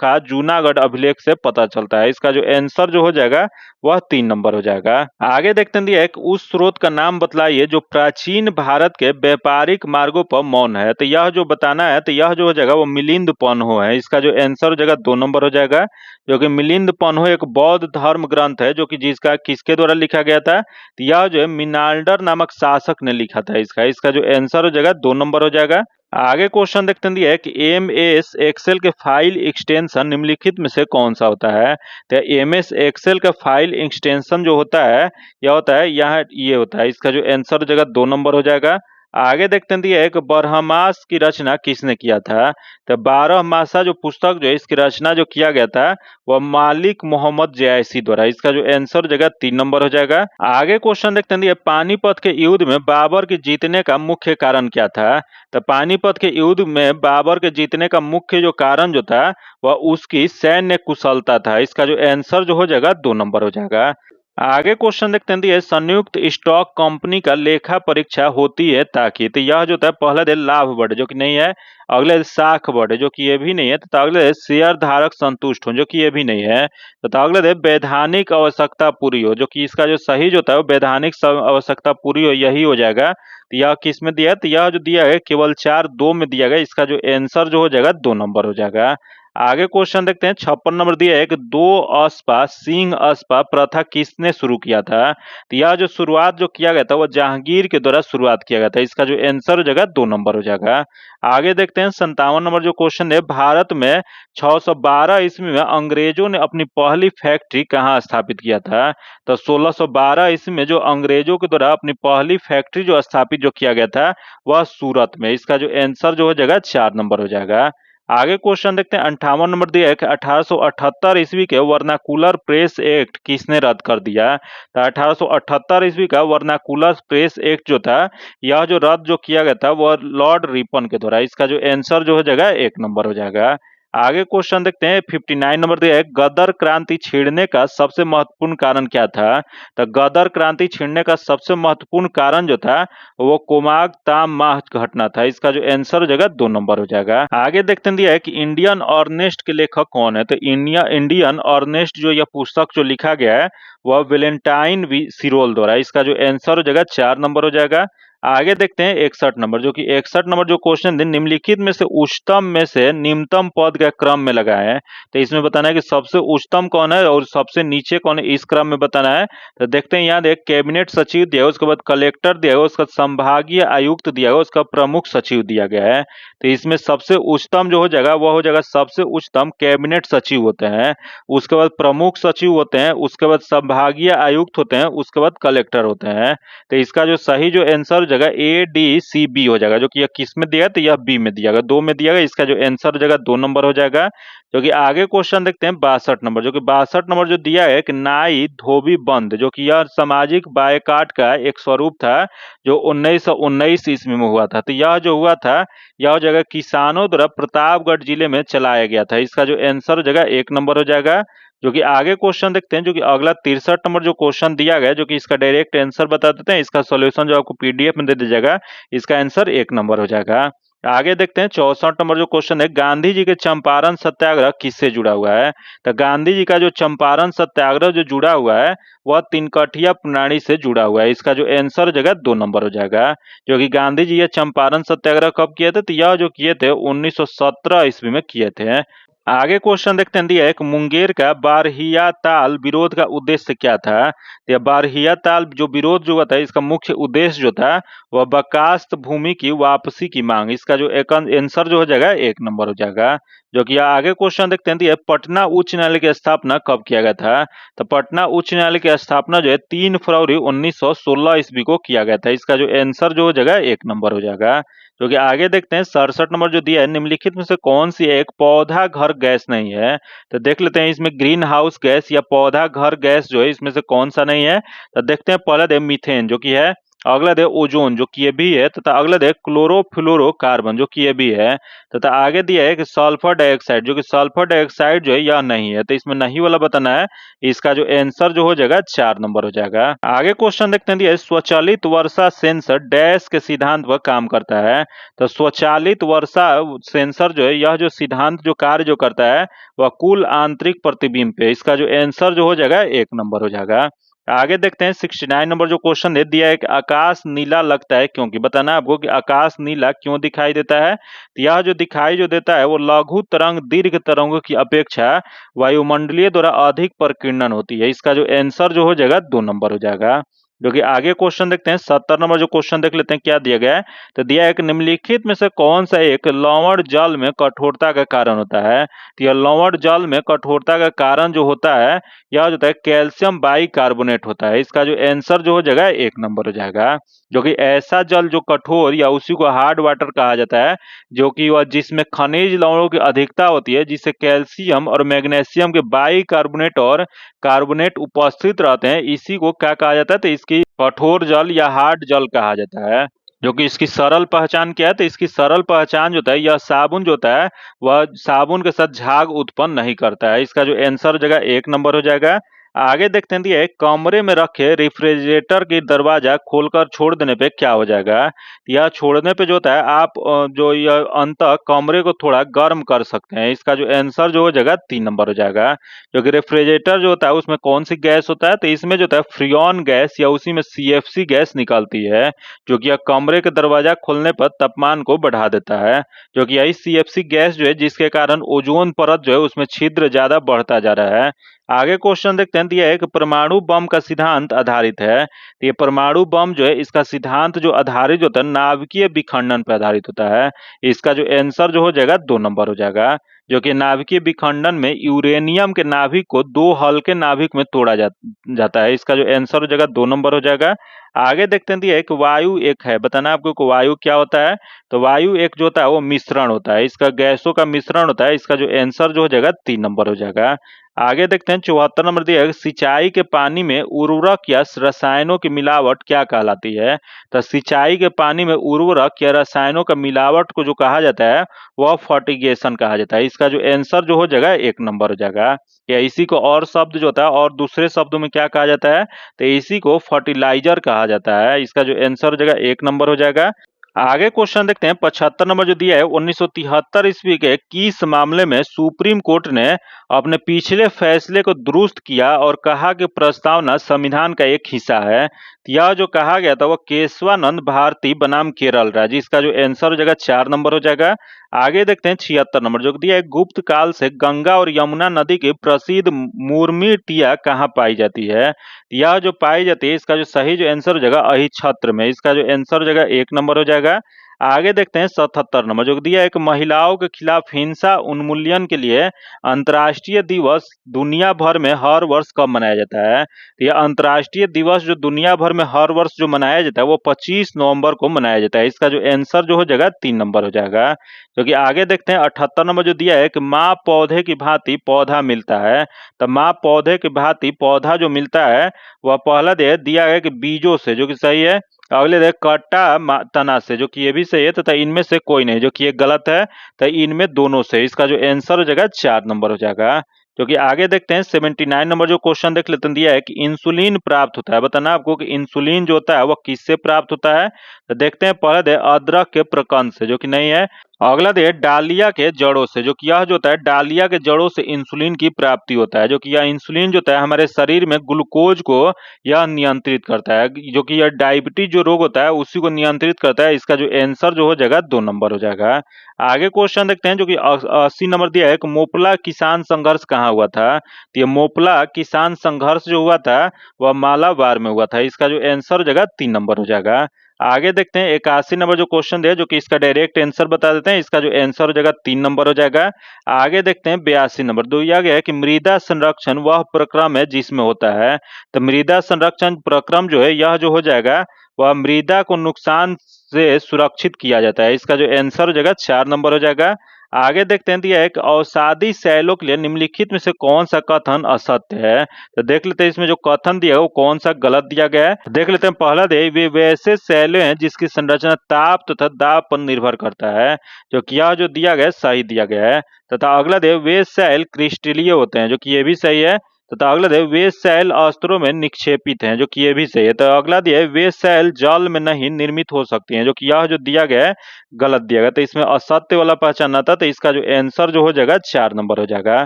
का जूनागढ़ अभिलेख से पता चलता है। इसका जो आंसर जो हो जाएगा वह 3 नंबर हो जाएगा। आगे देखते हैं दिया है, उस स्रोत का नाम बतलाइए जो प्राचीन भारत के व्यापारिक मार्गों पर मौन है। तो यह जो बताना है, तो यह जो हो जाएगा वो मिलिंद पन्हो है। इसका जो आंसर हो जाएगा 2 नंबर हो जाएगा, जो कि मिलिंद पन्हो एक बौद्ध धर्म ग्रंथ है, जो कि जिसका किसके द्वारा लिखा गया था, तो यह जो है मिनाल्डर नामक शासक ने लिखा था। इसका जो आंसर हो जाएगा 2 नंबर हो जाएगा। आगे क्वेश्चन देखते हैं दिया है कि एमएस एक्सेल के फाइल एक्सटेंशन निम्नलिखित में से कौन सा होता है। तो एमएस एक्सेल का फाइल एक्सटेंशन जो होता है यह होता है, यहाँ ये होता है। इसका जो आंसर हो जाएगा 2 नंबर हो जाएगा। आगे देखते हैं दिया है कि बरहमास की रचना किसने किया था। तो बारहमासा जो पुस्तक जो है इसकी रचना जो किया गया था वह मालिक मोहम्मद जयसी द्वारा। इसका जो आंसर हो जाएगा 3 नंबर हो जाएगा। आगे क्वेश्चन देखते हैं दिया, पानीपत के युद्ध में बाबर के जीतने का मुख्य कारण क्या था। तो पानीपत के युद्ध में बाबर के जीतने का मुख्य जो कारण जो था वह उसकी सैन्य कुशलता था। इसका जो आंसर जो हो जाएगा 2 नंबर हो जाएगा। आगे क्वेश्चन देखते हैं दिए, संयुक्त स्टॉक कंपनी का लेखा परीक्षा होती है ताकि, तो यह जो था पहला दे लाभ बढ़े जो कि नहीं है, अगले साख बढ़े जो कि ये भी नहीं है, तो अगले शेयर धारक संतुष्ट हो जो कि ये भी नहीं है, तो अगले दे वैधानिक आवश्यकता पूरी हो, जो कि इसका जो सही जो था वो वैधानिक आवश्यकता पूरी हो, यही हो जाएगा। तो यह किस में दिया है, तो यह जो दिया है केवल 4-2 में दिया गया। इसका जो आंसर जो हो जाएगा 2 नंबर हो जाएगा। आगे क्वेश्चन देखते हैं, 56 नंबर दिया है कि दो अस्पा सिंह अस्पा प्रथा किसने शुरू किया था। तो यह जो शुरुआत जो किया गया था वह जहांगीर के द्वारा शुरुआत किया गया था। इसका जो आंसर हो जाएगा 2 नंबर हो जाएगा। आगे देखते हैं 57 नंबर जो क्वेश्चन है, भारत में 612 ईस्वी में अंग्रेजों ने अपनी पहली फैक्ट्री कहाँ स्थापित किया था। तो 1612 ईस्वी में जो अंग्रेजों के द्वारा अपनी पहली फैक्ट्री जो स्थापित जो किया गया था वह सूरत में। इसका जो आंसर जो हो जाएगा 4 नंबर हो जाएगा। आगे क्वेश्चन देखते हैं, 58 नंबर दिया है कि 1878 ईस्वी के वर्नाकुलर प्रेस एक्ट किसने रद्द कर दिया। तो 1878 ईस्वी का वर्नाकुलर प्रेस एक्ट जो था यह जो रद्द जो किया गया था वह लॉर्ड रिपन के द्वारा। इसका जो आंसर जो हो जाएगा 1 नंबर हो जाएगा। आगे क्वेश्चन देखते हैं, 59 नंबर दिया है, गदर क्रांति छिड़ने का सबसे महत्वपूर्ण कारण क्या था। तो गदर क्रांति छिड़ने का सबसे महत्वपूर्ण कारण जो था वो कोमाग ताम माह घटना था। इसका जो आंसर हो जाएगा 2 नंबर हो जाएगा। आगे देखते हैं दिया है कि इंडियन ऑर्नेस्ट के लेखक कौन है। तो इंडियन ऑर्नेस्ट जो यह पुस्तक जो लिखा गया है वह वेलेंटाइन सिरोल द्वारा। इसका जो आंसर हो जाएगा 4 नंबर हो जाएगा। आगे देखते हैं 61 नंबर, जो कि 61 नंबर जो क्वेश्चन है, निम्नलिखित में से उच्चतम में से निम्नतम पद का क्रम में लगाए हैं। तो इसमें बताना है कि सबसे उच्चतम कौन है और सबसे नीचे कौन है, इस क्रम में बताना है। तो देखते हैं, यहाँ देख कैबिनेट सचिव दिया है, उसके बाद कलेक्टर दिया है, उसका संभागीय आयुक्त दिया है, उसका प्रमुख सचिव दिया गया है। तो इसमें सबसे उच्चतम जो हो जाएगा वह हो जाएगा, सबसे उच्चतम कैबिनेट सचिव होते हैं, उसके बाद प्रमुख सचिव होते हैं, उसके बाद संभागीय आयुक्त होते हैं, उसके बाद कलेक्टर होते हैं। तो इसका जो सही जो आंसर हो जाएगा ADCB हो जाएगा, जो कि यह किस में दिया है, तो यह बी में दिया गया, 2 में दिया गया। इसका जो आंसर हो जाएगा 2 नंबर हो जाएगा। जो कि आगे क्वेश्चन देखते हैं 62 नंबर, जो कि 62 नंबर जो दिया है कि नाई धोबी बंद, जो कि यह सामाजिक बायकाट का एक स्वरूप था जो 1919 ईस्वी में हुआ था। तो यह जो हुआ था यह हो जाएगा किसानों द्वारा प्रतापगढ़ जिले में चलाया गया था। इसका जो आंसर हो जाएगा 1 नंबर हो जाएगा। जो कि आगे क्वेश्चन देखते हैं, जो कि अगला 63 नंबर जो क्वेश्चन दिया गया है, जो कि इसका डायरेक्ट आंसर बता देते हैं, इसका सॉल्यूशन जो आपको PDF में दे दिया जाएगा, इसका आंसर 1 नंबर हो जाएगा। आगे देखते हैं 64 नंबर जो क्वेश्चन है, गांधी जी के चंपारण सत्याग्रह किससे जुड़ा हुआ है। तो गांधी जी का जो चंपारण सत्याग्रह जो जुड़ा हुआ है वह तिनकठिया प्रणाली से जुड़ा हुआ है। इसका जो आंसर हो जाएगा 2 नंबर हो जाएगा। जो कि गांधी जी ये चंपारण सत्याग्रह कब किए थे, तो यह जो किए थे 1917 ईस्वी में किए थे। आगे क्वेश्चन देखते हैं, दिया है कि मुंगेर का बारहिया ताल विरोध का उद्देश्य क्या था। तो यह बारहिया ताल जो विरोध जो हुआ था इसका मुख्य उद्देश्य जो था वह बकास्त भूमि की वापसी की मांग। इसका जो आंसर जो हो जाएगा 1 नंबर हो जाएगा। जो कि आगे क्वेश्चन देखते हैं, दिया पटना उच्च न्यायालय की स्थापना कब किया गया था। तो पटना उच्च न्यायालय की स्थापना जो है 3 फरवरी 1916 ईस्वी को किया गया था। इसका जो आंसर जो हो जाएगा 1 नंबर हो जाएगा। जो कि आगे देखते हैं 67 नंबर जो दिया है, निम्नलिखित में से कौन सी एक पौधा घर गैस नहीं है। तो देख लेते हैं इसमें ग्रीन हाउस गैस या पौधा घर गैस जो है इसमें से कौन सा नहीं है। तो देखते हैं पहले दे मीथेन, जो कि है अगला दे ओजोन जो कि ये भी है, तथा अगला दे क्लोरोफ्लोरोकार्बन जो कि ये भी है, तथा आगे दिया है कि सल्फर डाइऑक्साइड जो कि सल्फर डाइऑक्साइड जो है यह नहीं है, तो इसमें नहीं वाला बताना है। इसका जो आंसर जो हो जाएगा 4 नंबर हो जाएगा। आगे क्वेश्चन देखते हैं, दिया है स्वचालित वर्षा सेंसर डैश के सिद्धांत पर काम करता है। तो स्वचालित वर्षा सेंसर जो है यह जो सिद्धांत जो कार्य जो करता है वह कुल आंतरिक प्रतिबिंब पे, इसका जो आंसर जो हो जाएगा 1 नंबर हो जाएगा। आगे देखते हैं 69 नंबर जो क्वेश्चन दे दिया है कि आकाश नीला लगता है क्योंकि बताना है आपको कि आकाश नीला क्यों दिखाई देता है। तो यह जो दिखाई जो देता है वो लघु तरंग दीर्घ तरंगों की अपेक्षा वायुमंडलीय द्वारा अधिक प्रकीर्णन होती है। इसका जो आंसर जो हो जाएगा 2 नंबर हो जाएगा। जो कि आगे क्वेश्चन देखते हैं 70 नंबर जो क्वेश्चन देख लेते हैं क्या दिया गया है। तो दिया है कि निम्नलिखित में से कौन सा एक लवण जल में कठोरता का कारण होता है। तो यह लवण जल में कठोरता का कारण जो होता है यह जो होता है कैल्शियम बाइकार्बोनेट होता है। इसका जो आंसर जो हो जाएगा 1 नंबर हो जाएगा। जो कि ऐसा जल जो कठोर या उसी को हार्ड वाटर कहा जाता है जो कि वह जिसमें खनिज लवणों की अधिकता होती है, जिससे कैल्शियम और मैग्नीशियम के बाइकार्बोनेट और कार्बोनेट उपस्थित रहते हैं, इसी को क्या कहा जाता है, तो इसकी कठोर जल या हार्ड जल कहा जाता है। जो कि इसकी सरल पहचान क्या है, तो इसकी सरल पहचान जो होता है यह साबुन जो होता है वह साबुन के साथ झाग उत्पन्न नहीं करता है। इसका जो आंसर हो जाएगा 1 नंबर हो जाएगा। आगे देखते हैं, दिया कमरे में रखे रेफ्रिजरेटर की दरवाजा खोलकर छोड़ देने पे क्या हो जाएगा। यह छोड़ने पे जो होता है आप जो यह अंतः कमरे को थोड़ा गर्म कर सकते हैं। इसका जो आंसर जो हो जाएगा 3 नंबर हो जाएगा। जो कि रेफ्रिजरेटर जो होता है उसमें कौन सी गैस होता है, तो इसमें जो होता है फ्रियॉन गैस या उसी में सीएफसी गैस निकलती है, जो कि यह कमरे के दरवाजा खोलने पर तापमान को बढ़ा देता है। जो कि यही सीएफसी गैस जो है जिसके कारण ओजोन परत जो है उसमें छिद्र ज्यादा बढ़ता जा रहा है। आगे क्वेश्चन देखते हैं, दिया है कि परमाणु बम का सिद्धांत आधारित है। तो ये परमाणु बम जो है इसका सिद्धांत जो आधारित होता है नाभिकीय विखंडन पर आधारित होता है। इसका जो आंसर जो हो जाएगा 2 नंबर हो जाएगा। जो कि नाभिकीय विखंडन में यूरेनियम के नाभिक को 2 हल्के नाभिक में तोड़ा जाता है। इसका जो आंसर हो जाएगा 2 नंबर हो जाएगा। आगे देखते हैं, दिया है कि वायु एक है, बताना आपको कि वायु क्या होता है। तो वायु एक जो होता है वो मिश्रण होता है, इसका गैसों का मिश्रण होता है। इसका जो आंसर जो हो जाएगा 3 नंबर हो जाएगा। आगे देखते हैं 74 नंबर दिया है, सिंचाई के पानी में उर्वरक या रसायनों की मिलावट क्या कहलाती है। तो सिंचाई के पानी में उर्वरक या रसायनों का मिलावट को जो कहा जाता है वह फर्टिगेशन कहा जाता है। इसका जो आंसर जो हो जाएगा 1 नंबर हो जाएगा। या इसी को और शब्द जो होता है और दूसरे शब्दों में क्या कहा जाता है, तो इसी को फर्टिलाइजर कहा जाता है। इसका जो आंसर हो जाएगा 1 नंबर हो जाएगा। आगे क्वेश्चन देखते हैं 75 नंबर जो दिया है 1973 ईस्वी के किस मामले में सुप्रीम कोर्ट ने अपने पिछले फैसले को दुरुस्त किया और कहा कि प्रस्तावना संविधान का एक हिस्सा है। यह जो कहा गया था वह केशवानंद भारती बनाम केरल राज्य। इसका जो आंसर हो जाएगा 4 नंबर हो जाएगा। आगे देखते हैं 76 नंबर जो दिया है, गुप्त काल से गंगा और यमुना नदी की प्रसिद्ध मुर्मी टिया कहाँ पाई जाती है। यह जो पाई जाती है इसका जो सही जो आंसर हो जाएगा अहिच्छत्र में। इसका जो आंसर हो जाएगा 1 नंबर हो जाएगा। आगे देखते हैं 77 नंबर जो दिया है कि महिलाओं के खिलाफ हिंसा उन्मूलन के लिए अंतर्राष्ट्रीय दिवस दुनिया भर में हर वर्ष कब मनाया जाता है। तो यह अंतर्राष्ट्रीय दिवस जो दुनिया भर में हर वर्ष जो मनाया जाता है वो 25 नवंबर को मनाया जाता है। इसका जो आंसर जो हो जाएगा 3 नंबर हो जाएगा। क्योंकि आगे देखते हैं 78 नंबर जो दिया है कि माँ पौधे की भांति पौधा मिलता है। तो माँ पौधे की भांति पौधा जो मिलता है वह पहला दे दिया है कि बीजों से, जो कि सही है। अगले दे कट्टा तना से, जो कि ये भी सही है, तथा इनमें से कोई नहीं, जो कि ये गलत है। तो इनमें दोनों से। इसका जो आंसर हो जाएगा 4 नंबर हो जाएगा। जो कि आगे देखते हैं 79 नंबर जो क्वेश्चन देख लेते हैं, दिया है कि इंसुलिन प्राप्त होता है। बताना आपको कि इंसुलिन जो होता है वह किससे प्राप्त होता है। तो देखते हैं पहले दे अदरक के प्रकंद से, जो कि नहीं है। अगला दे डालिया के जड़ों से, जो कि यह जो होता है डालिया के जड़ों से इंसुलिन की प्राप्ति होता है। जो कि यह इंसुलिन जो होता है हमारे शरीर में ग्लूकोज को यह नियंत्रित करता है, जो कि यह डायबिटीज जो रोग होता है उसी को नियंत्रित करता है। इसका जो आंसर जो हो जाएगा 2 नंबर हो जाएगा। आगे क्वेश्चन देखते हैं जो कि 80 नंबर दिया है कि मोपला किसान संघर्ष कहाँ हुआ था। तो ये मोपला किसान संघर्ष जो हुआ था वह मालाबार में हुआ था। इसका जो आंसर हो जाएगा 3 नंबर हो जाएगा। आगे देखते हैं 81 नंबर जो क्वेश्चन दिया जो कि इसका डायरेक्ट आंसर बता देते हैं। इसका जो आंसर हो जाएगा 3 नंबर हो जाएगा। आगे देखते हैं 82 नंबर दिया गया है कि मृदा संरक्षण वह प्रक्रम है जिसमें होता है। तो मृदा संरक्षण प्रक्रम जो है यह जो हो जाएगा वह मृदा को नुकसान से सुरक्षित किया जाता है। इसका जो आंसर हो जाएगा 4 नंबर हो जाएगा। आगे देखते हैं दिया है कि अवसादी शैलों के लिए निम्नलिखित में से कौन सा कथन असत्य है। तो देख लेते हैं इसमें जो कथन दिया है वो कौन सा गलत दिया गया है। देख लेते हैं पहला दिया है, वे वैसे शैलें हैं जिसकी संरचना ताप तथा दाब पर निर्भर करता है, जो कि यह जो दिया गया है सही दिया गया है। तथा अगला दिया है, वे शैल क्रिस्टलीय होते हैं, जो कि ये भी सही है। तथा अगला दिया है, वे शैल अस्त्रों में निक्षेपित हैं, जो कि ये भी सही है। तो अगला दिया है, वे शैल जल में नहीं निर्मित हो सकती हैं, जो कि यह जो दिया गया है गलत दिया गया। तो इसमें असत्य वाला पहचानना था, तो इसका जो आंसर जो हो जाएगा 4 नंबर हो जाएगा।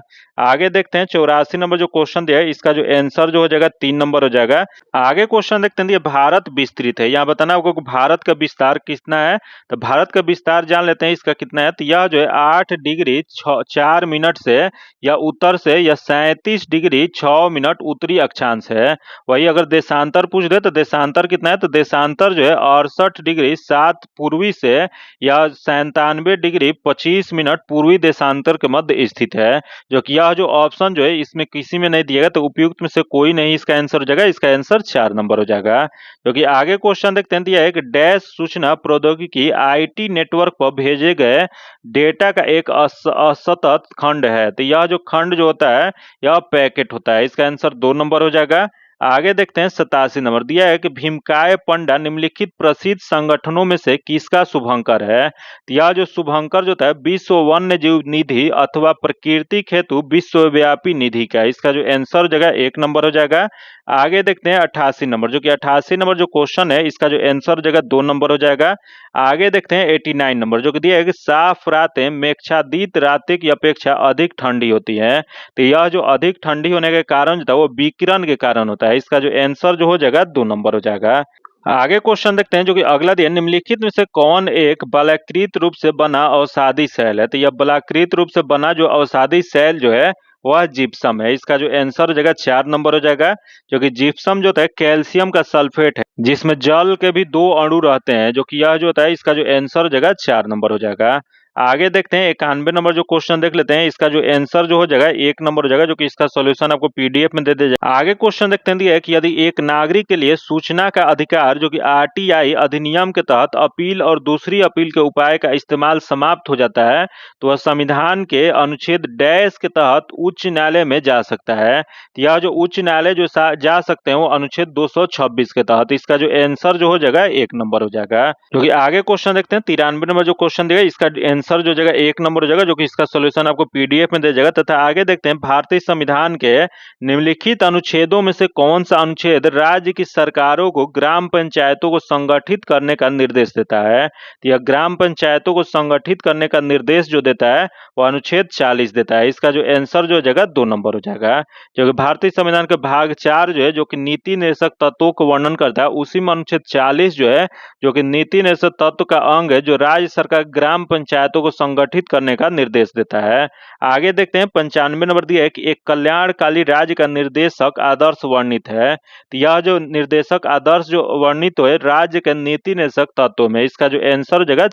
आगे देखते हैं 84 नंबर जो क्वेश्चन दिया है, इसका जो आंसर जो हो जाएगा 3 नंबर हो जाएगा। आगे क्वेश्चन देखते हैं, भारत विस्तृत है, यहाँ बताना होगा कि भारत का विस्तार कितना है। तो भारत का विस्तार जान लेते हैं इसका कितना है। तो यह जो है 8 डिग्री 4 मिनट से या उत्तर से या 37 डिग्री 6 मिनट उत्तरी अक्षांश है। वही अगर देशांतर पूछ दे तो देशांतर कितना है, तो देशांतर जो है 68 डिग्री 7 पूर्वी से या 97 डिग्री 25 मिनट पूर्वी देशांतर के मध्य स्थित है। जो कि यह जो ऑप्शन जो है इसमें किसी में नहीं दिया गया, तो उपयुक्त में से कोई नहीं इसका आंसर हो जाएगा। इसका आंसर 4 नंबर हो जाएगा। जो कि आगे क्वेश्चन देखते हैं, दिया है कि डैश सूचना प्रौद्योगिकी आईटी नेटवर्क पर भेजे गए डेटा का एक असतत खंड है। तो यह जो खंड जो होता है यह पैकेट होता है। इसका आंसर 2 नंबर हो जाएगा। आगे देखते हैं 87 नंबर दिया है कि भीमकाय पंडा निम्नलिखित प्रसिद्ध संगठनों में से किसका शुभंकर है। तो यह जो शुभंकर जो है विश्व वन्य जीव निधि अथवा प्रकृति हेतु विश्वव्यापी निधि का है। इसका जो आंसर हो जाएगा 1 नंबर हो जाएगा। आगे देखते हैं 88 नंबर, जो कि 88 नंबर जो क्वेश्चन है इसका जो आंसर हो जाएगा 2 नंबर हो जाएगा। आगे देखते हैं 89 नंबर, जो कि दिया है कि साफ रातें मेघाच्छादित रातें की अपेक्षा अधिक ठंडी होती है। तो यह जो अधिक ठंडी होने के कारण जो था वो विकिरण के कारण होता है। इसका जो आंसर जो हो जाएगा 2 नंबर हो जाएगा। आगे क्वेश्चन देखते हैं, जो कि अगला दिया, निम्नलिखित में से कौन एक बलाकृत रूप से बना अवसादी शैल है। तो यह बलाकृत रूप से बना जो अवसादी शैल जो है वह जिप्सम है। इसका जो आंसर हो जाएगा 4 नंबर हो जाएगा। जो कि जिप्सम जो होता है कैल्शियम का सल्फेट है, जिसमें जल के भी 2 अणु रहते हैं। जो कि यह जो होता है इसका जो आंसर हो जाएगा 4 नंबर हो जाएगा। आगे देखते हैं 91 नंबर जो क्वेश्चन देख लेते हैं, इसका जो आंसर जो हो जाएगा 1 नंबर हो जाएगा। जो कि इसका सॉल्यूशन आपको पीडीएफ में दे दिया जाएगा। आगे क्वेश्चन देखते हैं, दिया है कि यदि एक नागरिक के लिए सूचना का अधिकार जो कि आरटीआई अधिनियम के तहत अपील और दूसरी अपील के उपाय का इस्तेमाल समाप्त हो जाता है, तो वह संविधान के अनुच्छेद डैश के तहत उच्च न्यायालय में जा सकता है। तो यह जो उच्च न्यायालय जो जा सकते हैं वो अनुच्छेद 226 के तहत। इसका जो आंसर जो हो जाएगा 1 नंबर हो जाएगा। जो कि आगे क्वेश्चन देखते हैं 93 नंबर जो क्वेश्चन दिया इसका आंसर जो जगह 1 नंबर हो जाएगा। जो कि इसका सॉल्यूशन आपको पीडीएफ में दे जाएगा। तथा आगे देखते हैं भारतीय संविधान के निम्नलिखित अनुच्छेदों में से कौन सा अनुच्छेद राज्य की सरकारों को ग्राम पंचायतों को संगठित करने का निर्देश देता है। तो यह ग्राम पंचायतों को संगठित करने का निर्देश जो देता है वो अनुच्छेद 40 देता है। इसका जो आंसर जो हो जाएगा 2 नंबर हो जाएगा। जो कि भारतीय संविधान के भाग 4 जो है जो कि नीति निर्देशक तत्वों को वर्णन करता है, उसी में अनुच्छेद 40 जो है जो कि नीति निर्देशक तत्व का अंग है, जो राज्य सरकार ग्राम पंचायतों को संगठित करने का निर्देश देता है। आगे देखते हैं 95 नंबर दिया है कि एक कल्याणकारी राज्य का निर्देशक आदर्श वर्णित है। तो यह जो निर्देशक आदर्श जो वर्णित है राज्य के नीति निर्देशक तत्वों में। इसका जो आंसर हो जाएगा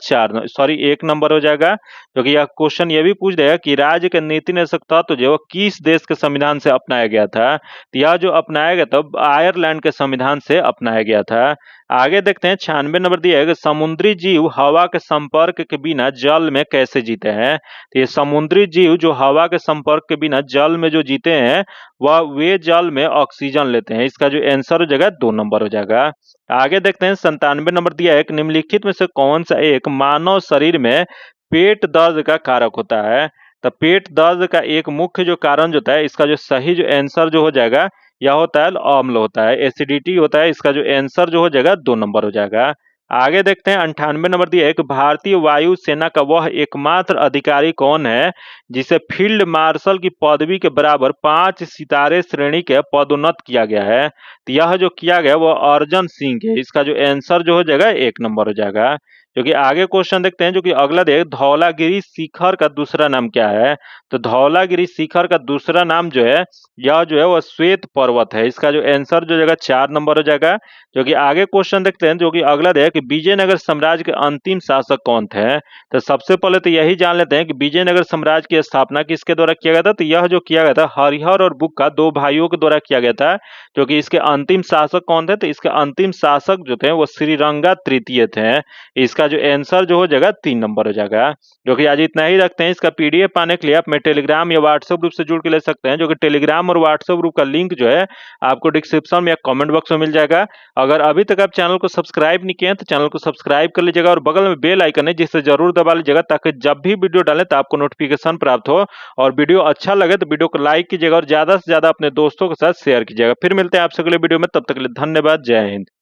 1 नंबर हो जाएगा। क्योंकि यह क्वेश्चन ये भी पूछ देगा कि राज्य के नीति निर्देशक तत्व जो किस देश के संविधान से अपनाया गया था। तो यह जो अपनाया गया था आयरलैंड के संविधान से अपनाया गया था। आगे देखते हैं 96 नंबर दिया है कि समुद्री जीव हवा के संपर्क के बिना जल में कैसे जीते हैं। तो ये समुद्री जीव जो हवा के संपर्क के बिना जल में जो जीते हैं वह वे जल में ऑक्सीजन लेते हैं। इसका जो आंसर हो जाएगा 2 नंबर हो जाएगा। आगे देखते हैं 97 नंबर दिया है कि निम्नलिखित में से कौन सा एक मानव शरीर में पेट दर्द का कारक होता है। तो पेट दर्द का एक मुख्य जो कारण जो होता है, इसका जो सही जो आंसर जो हो जाएगा यह होता है अम्ल होता है, एसिडिटी होता है। इसका जो आंसर जो हो जाएगा 2 नंबर हो जाएगा। आगे देखते हैं 98 नंबर दिया है कि भारतीय वायु सेना का वह एकमात्र अधिकारी कौन है जिसे फील्ड मार्शल की पदवी के बराबर 5 सितारे श्रेणी के पदोन्नत किया गया है। तो यह जो किया गया वह अर्जन सिंह है। इसका जो आंसर जो हो जाएगा 1 नंबर हो जाएगा। क्योंकि आगे क्वेश्चन देखते हैं जो कि अगला देख धौलागिरी शिखर का दूसरा नाम क्या है। तो धौलागिरी शिखर का दूसरा नाम जो है यह जो है वह श्वेत पर्वत है। इसका जो आंसर जो जाएगा 4 नंबर हो जाएगा। जो कि आगे क्वेश्चन देखते हैं जो कि अगला देख कि विजयनगर साम्राज्य के अंतिम शासक कौन थे। तो सबसे पहले तो यही जान लेते हैं कि विजयनगर साम्राज्य की स्थापना किसके द्वारा किया गया था। तो यह जो किया गया था हरिहर और बुक्का 2 भाइयों के द्वारा किया गया था। जो कि इसके अंतिम शासक कौन थे, तो इसके अंतिम शासक जो थे वो श्रीरंगा तृतीय थे। इसका इसका जो आंसर जो हो जाएगा 3 नंबर हो जाएगा। जो कि आज इतना ही रखते हैं। इसका पीडीएफ पाने के लिए आप में टेलीग्राम या व्हाट्सएप ग्रुप से जुड़ के ले सकते हैं, जो कि टेलीग्राम और व्हाट्सएप ग्रुप का लिंक जो है आपको डिस्क्रिप्शन में या कमेंट बॉक्स में मिल जाएगा। अगर अभी तक आप चैनल को सब्सक्राइब नहीं किए हैं तो चैनल को सब्सक्राइब कर लीजिएगा और बगल में बेल आइकन है जिसे जरूर दबा लीजिएगा, ताकि जब भी वीडियो डालें तो आपको नोटिफिकेशन प्राप्त हो। और वीडियो अच्छा लगे तो वीडियो को लाइक कीजिएगा और ज्यादा से ज्यादा अपने दोस्तों के साथ शेयर कीजिएगा। फिर मिलते हैं आपसे अगले वीडियो में, तब तक के लिए धन्यवाद। जय हिंद।